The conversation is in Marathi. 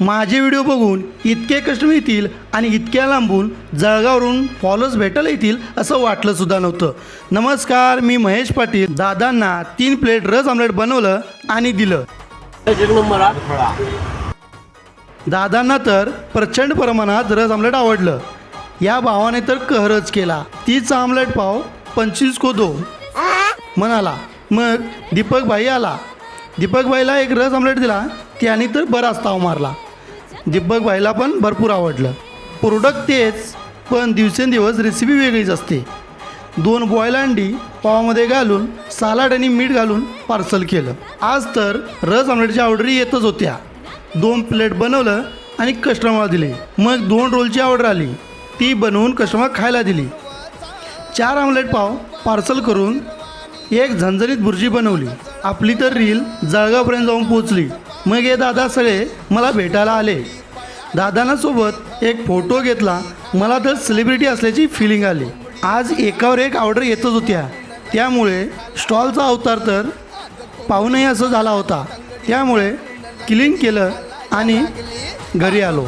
माझे व्हिडिओ बघून इतके कस्टमर येतील आणि इतक्या लांबून जळगाववरून फॉलोअर्स भेटायला येतील असं वाटलं सुद्धा नव्हतं. नमस्कार, मी महेश पाटील. दादांना 3 प्लेट रस आमलेट बनवलं आणि दिलं. दादांना तर प्रचंड प्रमाणात रस आमलेट आवडलं. या भावाने तर कहरच केला. 30 आमलेट पाव 25 को 2 म्हणाला. मग दीपक भाई आला. दीपक भाईला एक रस आमलेट दिला. त्याने तर बराच ताव मारला. दीपक भाईला पण भरपूर आवडलं. प्रोडक्ट तेच, पण दिवसेंदिवस रेसिपी वेगळीच असते. 2 बॉईल अंडी पावामध्ये घालून सालाड आणि मीठ घालून पार्सल केलं. आज तर रस आमलेटच्या ऑर्डरी येतच होत्या. 2 प्लेट बनवलं आणि कस्टमरला दिले. मग 2 रोलची ऑर्डर आली, ती बनवून कस्टमर खायला दिली. 4 आमलेट पाव पार्सल करून एक झणझणीत भुर्जी बनवली. आपली तर रील जळगावपर्यंत जाऊन पोचली. मग हे दादा सगळे मला भेटायला आले. दादांना सोबत एक फोटो घेतला. मला तर सेलिब्रिटी असल्याची फिलिंग आली. आज एकावर एक ऑर्डर येतच होत्या. त्यामुळे स्टॉलचा अवतार तर पाहूनही असं झाला होता. त्यामुळे क्लीन केलं आणि घरी आलो.